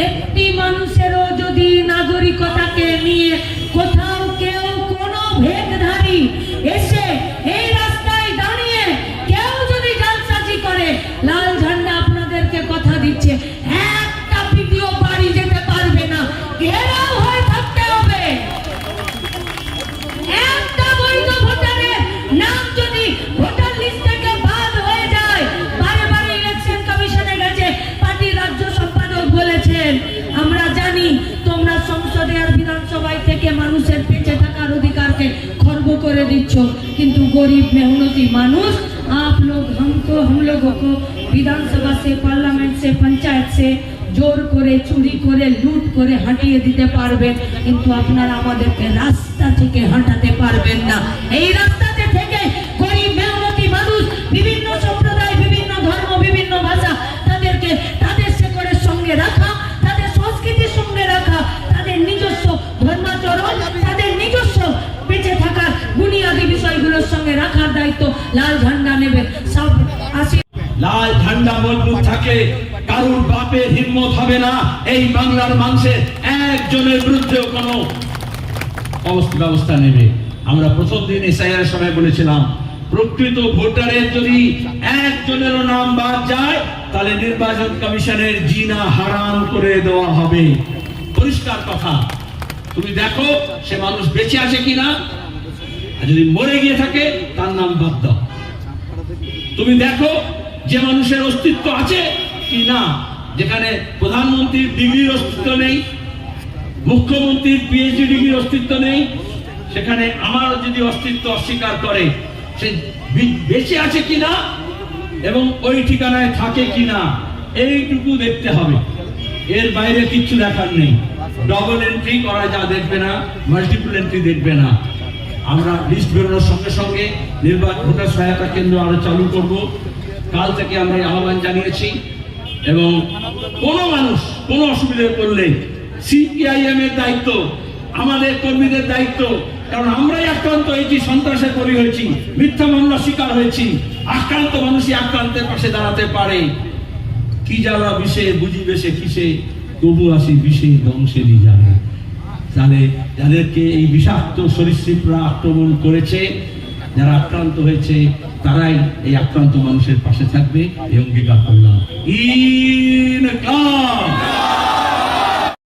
একটি মানুষেরও যদি নাগরিকতাকে নিয়ে কোথাও কেউ কোনো ভেদধারী এসে এই রাস্তায় দাঁড়িয়ে কেউ যদি জালসাজি করে, লাল ঝান্ডা আপনাদেরকে কথা দিচ্ছে একটা ভিডিও বাড়ি যেতে পারবে না, ঘেরাও হয়ে থাকতে হবে। একটা বৈধ ভোটারের নাম যদি ভোটার লিস্ট থেকে বাদ হয়ে যায়, বারে বারে ইলেকশন কমিশনের কাছে পার্টির রাজ্য সম্পাদক বলেছেন, আমরা জানি তোমরা সংসদে আর বিধানসভায় থেকে মানুষের বেঁচে থাকার অধিকারকে খর্ব করে দিচ্ছ, কিন্তু गरीब मेहनती मानुष आप लोग हम लोगों को विधानसभा से, पार्लियामेंट से, पंचायत से जोर करे चुरी करे लूट करे हटिए दीते पारबेन, किन्तु आपनारा आमादेरके रास्ता थेके हटाते पारबेन ना। এই রাস্তাতে থেকে গরিব মেহনতি মানুষ, বিভিন্ন সম্প্রদায়, বিভিন্ন ধর্ম, বিভিন্ন ভাষা, তাদেরকে তাদের শেকড়ের সঙ্গে রাখা, তাদের সংস্কৃতির সঙ্গে রাখা, তাদের নিজস্ব ধর্মাচরণ, তাদের নিজস্ব বেঁচে থাকার বুনিয়াদী বিষয়গুলোর সঙ্গে রাখার দায়িত্ব লাল ঝান্ডা নেবে। সব আসি লাল ঝান্ডা মজবুত থাকে, কারুর বাপের হিম্মত হবে না এই বাংলার মানুষের একজনের বিরুদ্ধে কোনো ব্যবস্থা নেবে। আমরা প্রথম দিন এসআইআর সময় বলেছিলাম, প্রকৃত ভোটারের যদি একজনেরও নাম বাদ যায় তাহলে নির্বাচন কমিশনের জিনা হারাম করে দেওয়া হবে। পরিষ্কার কথা। তুমি দেখো সে মানুষ বেঁচে আছে কিনা, আর যদি মরে গিয়ে থাকে তার নাম বাদ দাও। তুমি দেখো যে মানুষের অস্তিত্ব আছে কি না, যেখানে প্রধানমন্ত্রীর ডিগ্রির অস্তিত্ব নেই, মুখ্যমন্ত্রীর পিএইচডি ডিগ্রির অস্তিত্ব নেই, সেখানে আমার যদি অস্তিত্ব অস্বীকার করে সে বেঁচে আছে কিনা এবং ওই ঠিকানায় থাকে কিনা, এইটুকু দেখতে হবে। এর বাইরে কিচ্ছু দেখার নেই। ডবল এন্ট্রি করা যা দেখবে না, মাল্টিপল এন্ট্রি দেখবে না। আমরা লিস্ট বেরোনোর সঙ্গে সঙ্গে নির্বাচন ভোটার সহায়তা কেন্দ্র আরো চালু করব। কাল থেকে আমরা আহ্বান জানিয়েছি এবং কোনো মানুষ কোনো অসুবিধায় পড়লে সিপিআইএম এর দায়িত্ব, আমাদের কর্মীদের দায়িত্ব, কারণ আমরাই আক্রান্ত হয়েছি, সন্ত্রাসের বলি হয়েছি, মিথ্যা মামলা শিকার হয়েছি। আক্রান্ত মানুষই আক্রান্তের পাশে দাঁড়াতে পারে। কি জ্বালা বিষে বুঝি বেশে কিসে, তবু আসি বিষে ধ্বংসেরই জানে। তাহলে যাদেরকে এই বিষাক্ত সরীসৃপরা আক্রমণ করেছে, যারা আক্রান্ত হয়েছে, তারাই এই আক্রান্ত মানুষের পাশে থাকবে এই অঙ্গীকার করলাম। ইনকাম।